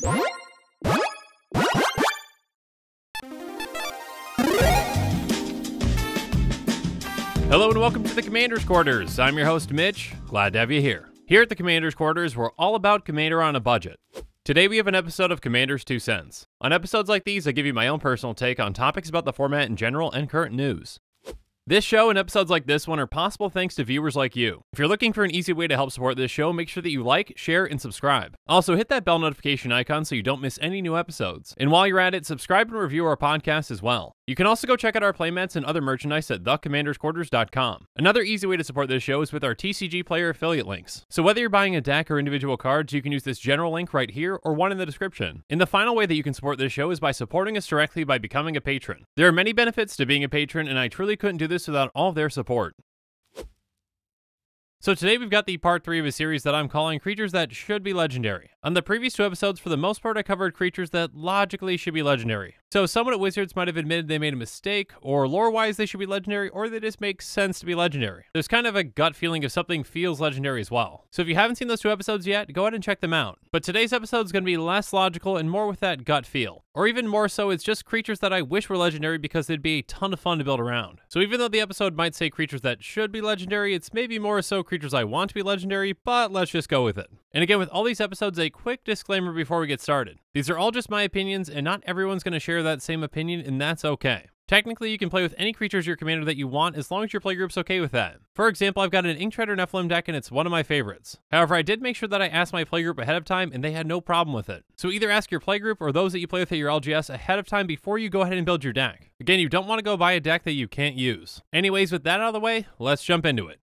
Hello and welcome to the Commander's Quarters. I'm your host Mitch, glad to have you here. Here at the Commander's Quarters, we're all about Commander on a budget. Today we have an episode of Commander's 2 Cents. On episodes like these, I give you my own personal take on topics about the format in general and current news. This show and episodes like this one are possible thanks to viewers like you. If you're looking for an easy way to help support this show, make sure that you like, share, and subscribe. Also, hit that bell notification icon so you don't miss any new episodes. And while you're at it, subscribe and review our podcast as well. You can also go check out our playmats and other merchandise at thecommandersquarters.com. Another easy way to support this show is with our TCG player affiliate links. So whether you're buying a deck or individual cards, you can use this general link right here or one in the description. And the final way that you can support this show is by supporting us directly by becoming a patron. There are many benefits to being a patron, and I truly couldn't do this without all of their support. So today we've got the part 3 of a series that I'm calling Creatures That Should Be Legendary. On the previous 2 episodes, for the most part, I covered creatures that logically should be legendary. So someone at Wizards might have admitted they made a mistake, or lore-wise they should be legendary, or they just make sense to be legendary. There's kind of a gut feeling if something feels legendary as well. So if you haven't seen those 2 episodes yet, go ahead and check them out. But today's episode is going to be less logical and more with that gut feel. Or even more so, it's just creatures that I wish were legendary because they'd be a ton of fun to build around. So even though the episode might say creatures that should be legendary, it's maybe more so creatures I want to be legendary, but let's just go with it. And again, with all these episodes, a quick disclaimer before we get started. These are all just my opinions, and not everyone's going to share that same opinion, and that's okay. Technically, you can play with any creatures your commander that you want as long as your playgroup's okay with that. For example, I've got an Inktreader Nephilim deck and it's one of my favorites. However, I did make sure that I asked my playgroup ahead of time and they had no problem with it. So either ask your playgroup or those that you play with at your LGS ahead of time before you go ahead and build your deck. Again, you don't want to go buy a deck that you can't use. Anyways, with that out of the way, let's jump into it.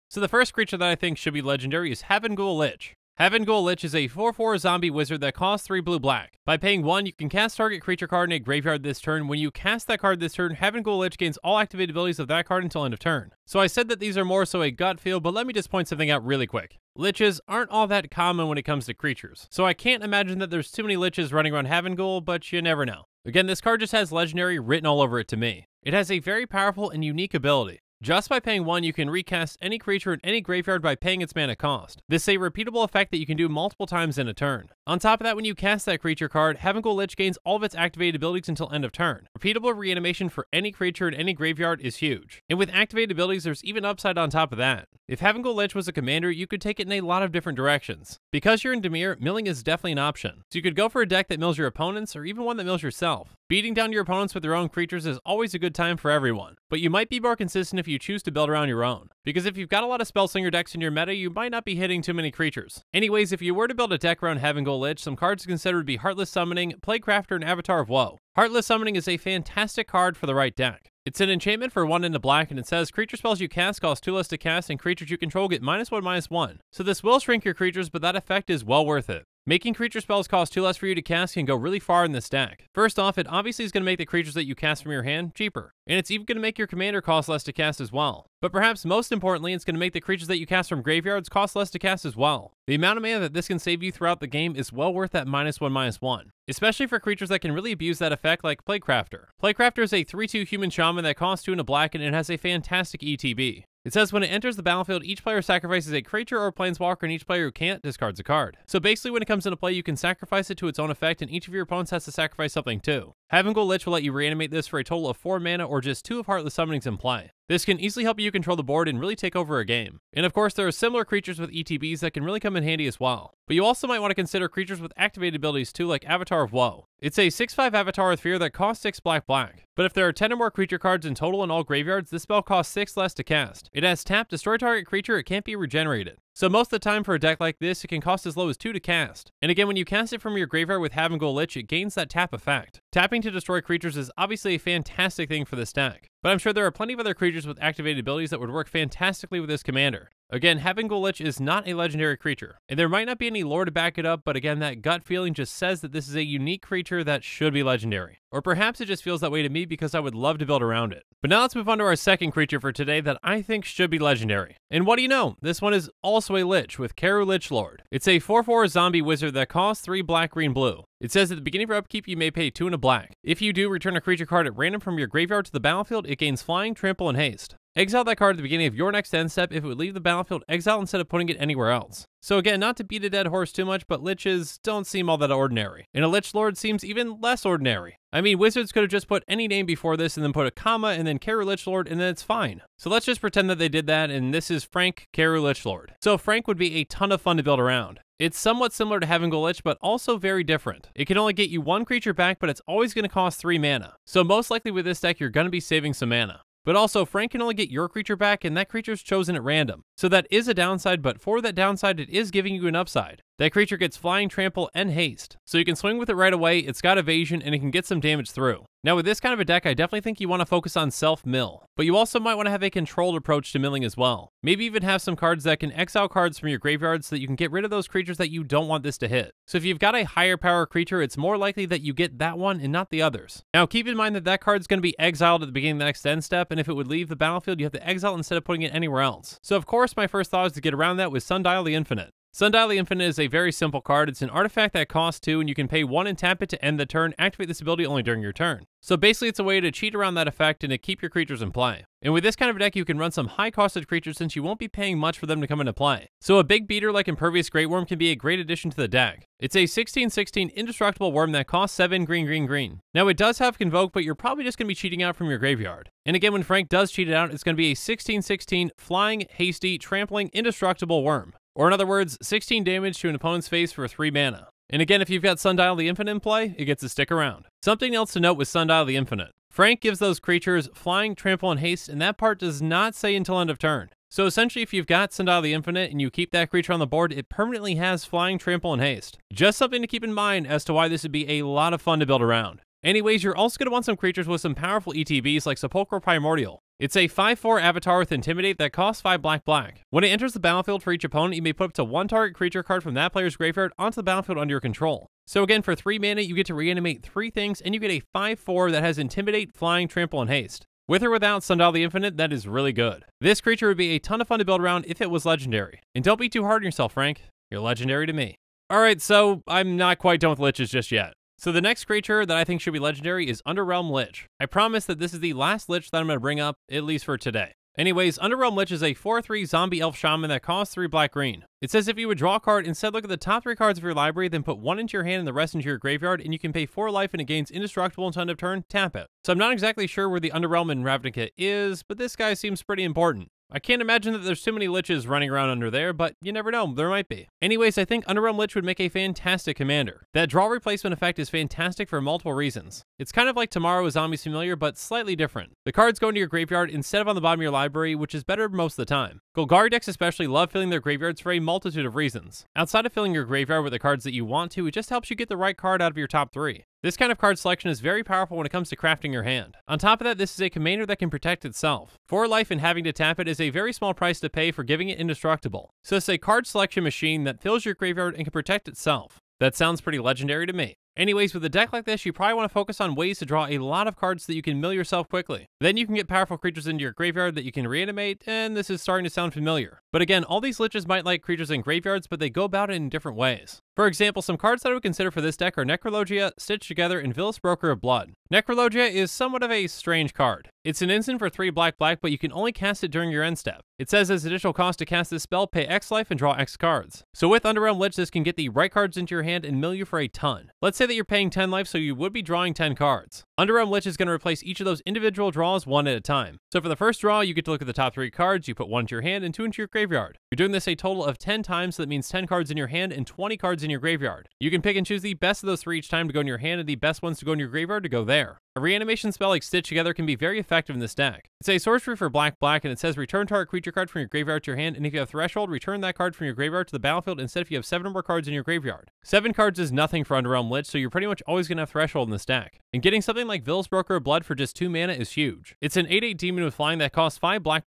So the first creature that I think should be legendary is Ghoul Lich. Ghoul Lich is a 4/4 zombie wizard that costs 3 blue-black. By paying 1, you can cast target creature card in a graveyard this turn. When you cast that card this turn, Ghoul Lich gains all activated abilities of that card until end of turn. So I said that these are more so a gut feel, but let me just point something out really quick. Liches aren't all that common when it comes to creatures, so I can't imagine that there's too many Liches running around Ghoul, but you never know. Again, this card just has legendary written all over it to me. It has a very powerful and unique ability. Just by paying 1, you can recast any creature in any graveyard by paying its mana cost. This is a repeatable effect that you can do multiple times in a turn. On top of that, when you cast that creature card, Ghoul Lich gains all of its activated abilities until end of turn. Repeatable reanimation for any creature in any graveyard is huge. And with activated abilities, there's even upside on top of that. If Ghoul Lich was a commander, you could take it in a lot of different directions. Because you're in Dimir, milling is definitely an option. So you could go for a deck that mills your opponents, or even one that mills yourself. Beating down your opponents with their own creatures is always a good time for everyone. But you might be more consistent if you choose to build around your own. Because if you've got a lot of Spellslinger decks in your meta, you might not be hitting too many creatures. Anyways, if you were to build a deck around Ghoul Lich, some cards to consider would be Heartless Summoning, Plaguecrafter, and Avatar of Woe. Heartless Summoning is a fantastic card for the right deck. It's an enchantment for 1 into black, and it says creature spells you cast cost 2 less to cast, and creatures you control get -1/-1. So this will shrink your creatures, but that effect is well worth it. Making creature spells cost 2 less for you to cast can go really far in this deck. First off, it obviously is going to make the creatures that you cast from your hand cheaper. And it's even going to make your commander cost less to cast as well. But perhaps most importantly, it's going to make the creatures that you cast from graveyards cost less to cast as well. The amount of mana that this can save you throughout the game is well worth that -1/-1. Especially for creatures that can really abuse that effect like Plaguecrafter. Plaguecrafter is a 3/2 human shaman that costs 2 and a black, and it has a fantastic ETB. It says when it enters the battlefield, each player sacrifices a creature or planeswalker, and each player who can't discards a card. So basically when it comes into play, you can sacrifice it to its own effect, and each of your opponents has to sacrifice something too. Ghoul Lich will let you reanimate this for a total of 4 mana or just 2 of Heartless Summonings in play. This can easily help you control the board and really take over a game. And of course, there are similar creatures with ETBs that can really come in handy as well. But you also might want to consider creatures with activated abilities too, like Avatar of Woe. It's a 6/5 Avatar with Fear that costs 6 black. But if there are 10 or more creature cards in total in all graveyards, this spell costs 6 less to cast. It has tap, destroy target creature, it can't be regenerated. So most of the time for a deck like this, it can cost as low as 2 to cast. And again, when you cast it from your graveyard with Ghoul Lich, it gains that tap effect. Tapping to destroy creatures is obviously a fantastic thing for this deck. But I'm sure there are plenty of other creatures with activated abilities that would work fantastically with this commander. Again, Ghoul Lich is not a legendary creature, and there might not be any lore to back it up, but again, that gut feeling just says that this is a unique creature that should be legendary. Or perhaps it just feels that way to me because I would love to build around it. But now let's move on to our second creature for today that I think should be legendary. And what do you know? This one is also a Lich with Karu Lichlord. It's a 4/4 zombie wizard that costs 3 black, green, blue. It says at the beginning of your upkeep, you may pay 2 and a black. If you do, return a creature card at random from your graveyard to the battlefield. It gains flying, trample, and haste. Exile that card at the beginning of your next end step. If it would leave the battlefield, exile instead of putting it anywhere else. So again, not to beat a dead horse too much, but liches don't seem all that ordinary. And a Lich Lord seems even less ordinary. I mean, Wizards could have just put any name before this and then put a comma and then Karu Lich Lord and then it's fine. So let's just pretend that they did that, and this is Frank Karu Lich Lord. So Frank would be a ton of fun to build around. It's somewhat similar to Heaven Ghoul Lich, but also very different. It can only get you one creature back, but it's always going to cost 3 mana. So most likely with this deck, you're going to be saving some mana. But also, Frank can only get your creature back, and that creature's chosen at random. So that is a downside, but for that downside, it is giving you an upside. That creature gets Flying, Trample, and Haste. So you can swing with it right away, it's got evasion, and it can get some damage through. Now with this kind of a deck, I definitely think you want to focus on self-mill. But you also might want to have a controlled approach to milling as well. Maybe even have some cards that can exile cards from your graveyard so that you can get rid of those creatures that you don't want this to hit. So if you've got a higher power creature, it's more likely that you get that one and not the others. Now keep in mind that that card's going to be exiled at the beginning of the next end step, and if it would leave the battlefield, you have to exile instead of putting it anywhere else. So of course, my first thought is to get around that with Sundial the Infinite. Sundial the Infinite is a very simple card. It's an artifact that costs 2, and you can pay 1 and tap it to end the turn, activate this ability only during your turn. So basically it's a way to cheat around that effect and to keep your creatures in play. And with this kind of a deck, you can run some high-costed creatures since you won't be paying much for them to come into play. So a big beater like Impervious Great Worm can be a great addition to the deck. It's a 16/16 indestructible worm that costs 7 green. Now it does have Convoke, but you're probably just going to be cheating out from your graveyard. And again, when Frank does cheat it out, it's going to be a 16/16 flying, hasty, trampling, indestructible worm. Or in other words, 16 damage to an opponent's face for 3 mana. And again, if you've got Sundial the Infinite in play, it gets to stick around. Something else to note with Sundial the Infinite. Frank gives those creatures Flying, Trample, and Haste, and that part does not say until end of turn. So essentially, if you've got Sundial the Infinite and you keep that creature on the board, it permanently has Flying, Trample, and Haste. Just something to keep in mind as to why this would be a lot of fun to build around. Anyways, you're also going to want some creatures with some powerful ETBs like Sepulcro Primordial. It's a 5/4 avatar with Intimidate that costs 5 black. When it enters the battlefield for each opponent, you may put up to 1 target creature card from that player's graveyard onto the battlefield under your control. So again, for 3 mana, you get to reanimate 3 things, and you get a 5/4 that has Intimidate, Flying, Trample, and Haste. With or without Sundial the Infinite, that is really good. This creature would be a ton of fun to build around if it was legendary. And don't be too hard on yourself, Frank. You're legendary to me. Alright, so I'm not quite done with Liches just yet. So the next creature that I think should be legendary is Underrealm Lich. I promise that this is the last Lich that I'm going to bring up, at least for today. Anyways, Underrealm Lich is a 4/3 zombie elf shaman that costs 3 black-green. It says if you would draw a card, instead look at the top 3 cards of your library, then put 1 into your hand and the rest into your graveyard, and you can pay 4 life and it gains indestructible until end of turn, tap it. So I'm not exactly sure where the Underrealm in Ravnica is, but this guy seems pretty important. I can't imagine that there's too many Liches running around under there, but you never know, there might be. Anyways, I think Underrealm Lich would make a fantastic commander. That draw replacement effect is fantastic for multiple reasons. It's kind of like Tomorrow is Zombie's Familiar, but slightly different. The cards go into your graveyard instead of on the bottom of your library, which is better most of the time. Golgari decks especially love filling their graveyards for a multitude of reasons. Outside of filling your graveyard with the cards that you want to, it just helps you get the right card out of your top 3. This kind of card selection is very powerful when it comes to crafting your hand. On top of that, this is a commander that can protect itself. 4 life and having to tap it is a very small price to pay for giving it indestructible. So it's a card selection machine that fills your graveyard and can protect itself. That sounds pretty legendary to me. Anyways, with a deck like this, you probably want to focus on ways to draw a lot of cards so that you can mill yourself quickly. Then you can get powerful creatures into your graveyard that you can reanimate, and this is starting to sound familiar. But again, all these Liches might like creatures in graveyards, but they go about it in different ways. For example, some cards that I would consider for this deck are Necrologia, Stitched Together, and Villous Broker of Blood. Necrologia is somewhat of a strange card. It's an instant for 3 black, but you can only cast it during your end step. It says as additional cost to cast this spell, pay X life and draw X cards. So with Underrealm Lich, this can get the right cards into your hand and mill you for a ton. Let's say that you're paying 10 life, so you would be drawing 10 cards. Underrealm Lich is going to replace each of those individual draws 1 at a time. So for the first draw, you get to look at the top 3 cards, you put 1 into your hand and 2 into your graveyard. You're doing this a total of 10 times, so that means 10 cards in your hand and 20 cards in your graveyard. You can pick and choose the best of those 3 each time to go in your hand and the best ones to go in your graveyard to go there. A reanimation spell like Stitch Together can be very effective in this deck. It's a sorcery for black, and it says return target creature card from your graveyard to your hand, and if you have Threshold, return that card from your graveyard to the battlefield instead if you have 7 or more cards in your graveyard. 7 cards is nothing for Underrealm Lich, so you're pretty much always going to have Threshold in this deck. And getting something like Villous Broker of Blood for just 2 mana is huge. It's an 8/8 demon with flying that costs 5 black.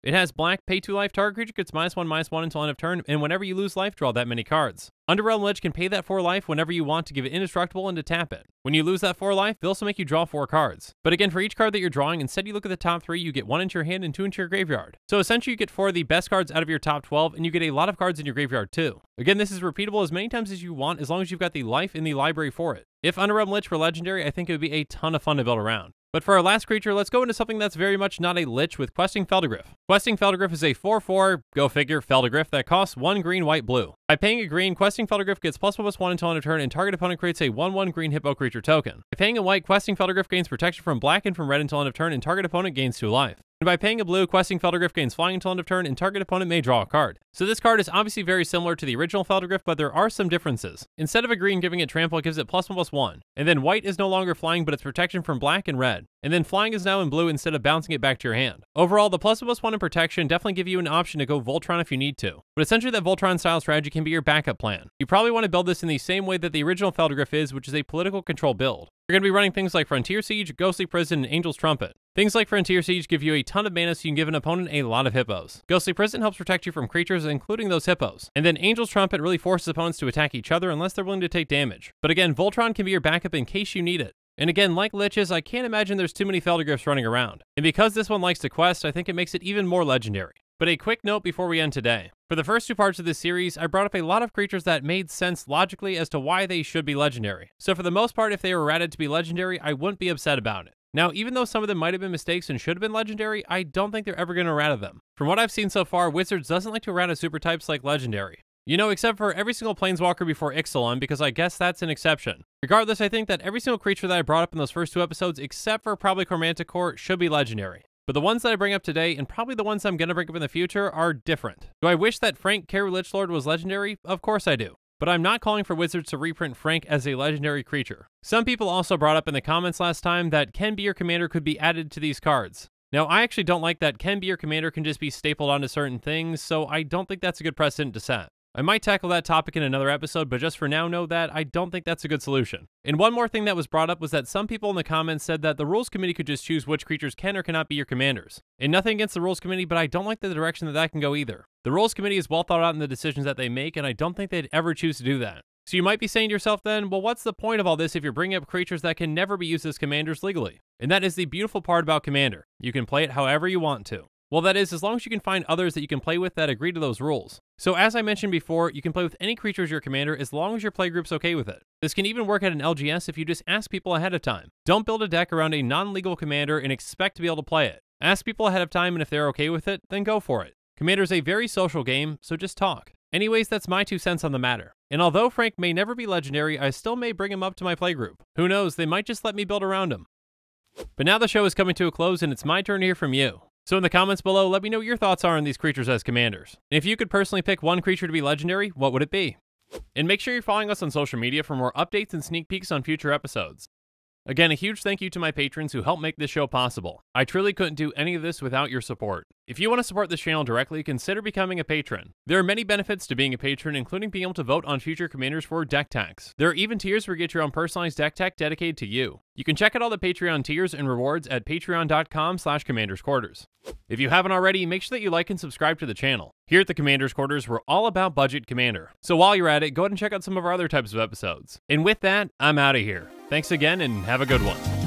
It has black, pay 2 life, target creature gets -1/-1 until end of turn, and whenever you lose life, draw that many cards. Underrealm Lich can pay that 4 life whenever you want to give it indestructible and to tap it. When you lose that 4 life, they'll also make you draw 4 cards. But again, for each card that you're drawing, instead you look at the top 3, you get 1 into your hand and 2 into your graveyard. So essentially you get 4 of the best cards out of your top 12, and you get a lot of cards in your graveyard too. Again, this is repeatable as many times as you want, as long as you've got the life in the library for it. If Underrealm Lich were legendary, I think it would be a ton of fun to build around. But for our last creature, let's go into something that's very much not a lich with Questing Feldergriff. Questing Feldergriff is a 4/4, go figure, Feldergriff that costs 1 green, white, blue. By paying a green, Questing Feldergriff gets +1/+1 until end of turn, and target opponent creates a 1/1 green hippo creature token. By paying a white, Questing Feldergriff gains protection from black and from red until end of turn, and target opponent gains 2 life. And by paying a blue, Questing Feldergriff gains flying until end of turn, and target opponent may draw a card. So this card is obviously very similar to the original Feldergriff, but there are some differences. Instead of a green giving it trample, it gives it +1/+1. And then white is no longer flying, but it's protection from black and red. And then flying is now in blue instead of bouncing it back to your hand. Overall, the +1/+1 in protection definitely give you an option to go Voltron if you need to. But essentially that Voltron style strategy can be your backup plan. You probably want to build this in the same way that the original Feldergriff is, which is a political control build. You're going to be running things like Frontier Siege, Ghostly Prison, and Angel's Trumpet. Things like Frontier Siege give you a ton of mana so you can give an opponent a lot of hippos. Ghostly Prison helps protect you from creatures, including those hippos. And then Angel's Trumpet really forces opponents to attack each other unless they're willing to take damage. But again, Voltron can be your backup in case you need it. And again, like liches, I can't imagine there's too many Feldergriffs running around. And because this one likes to quest, I think it makes it even more legendary. But a quick note before we end today. For the first 2 parts of this series, I brought up a lot of creatures that made sense logically as to why they should be legendary. So for the most part, if they were ratted to be legendary, I wouldn't be upset about it. Now, even though some of them might have been mistakes and should have been legendary, I don't think they're ever going to errata them. From what I've seen so far, Wizards doesn't like to errata super types like legendary. You know, except for every single Planeswalker before Ixalan, because I guess that's an exception. Regardless, I think that every single creature that I brought up in those first 2 episodes, except for probably Chromanticore, should be legendary. But the ones that I bring up today, and probably the ones I'm going to bring up in the future, are different. Do I wish that Frank Carry Lichlord was legendary? Of course I do. But I'm not calling for Wizards to reprint Frank as a legendary creature. Some people also brought up in the comments last time that Can Be Your Commander could be added to these cards. Now, I actually don't like that Can Be Your Commander can just be stapled onto certain things, so I don't think that's a good precedent to set. I might tackle that topic in another episode, but just for now, know that I don't think that's a good solution. And one more thing that was brought up was that some people in the comments said that the Rules Committee could just choose which creatures can or cannot be your commanders. And nothing against the Rules Committee, but I don't like the direction that that can go either. The Rules Committee is well thought out in the decisions that they make, and I don't think they'd ever choose to do that. So you might be saying to yourself then, well, what's the point of all this if you're bringing up creatures that can never be used as commanders legally? And that is the beautiful part about Commander. You can play it however you want to. Well, that is, as long as you can find others that you can play with that agree to those rules. So as I mentioned before, you can play with any creature as your commander as long as your playgroup's okay with it. This can even work at an LGS if you just ask people ahead of time. Don't build a deck around a non-legal commander and expect to be able to play it. Ask people ahead of time, and if they're okay with it, then go for it. Commander is a very social game, so just talk. Anyways, that's my 2 cents on the matter. And although Frank may never be legendary, I still may bring him up to my playgroup. Who knows, they might just let me build around him. But now the show is coming to a close, and it's my turn to hear from you. So in the comments below, let me know what your thoughts are on these creatures as commanders. And if you could personally pick one creature to be legendary, what would it be? And make sure you're following us on social media for more updates and sneak peeks on future episodes. Again, a huge thank you to my patrons who help make this show possible. I truly couldn't do any of this without your support. If you want to support this channel directly, consider becoming a patron. There are many benefits to being a patron, including being able to vote on future commanders for deck techs. There are even tiers where you get your own personalized deck tech dedicated to you. You can check out all the Patreon tiers and rewards at patreon.com/commandersquarters. If you haven't already, make sure that you like and subscribe to the channel. Here at the Commander's Quarters, we're all about budget commander. So while you're at it, go ahead and check out some of our other types of episodes. And with that, I'm out of here. Thanks again and have a good one.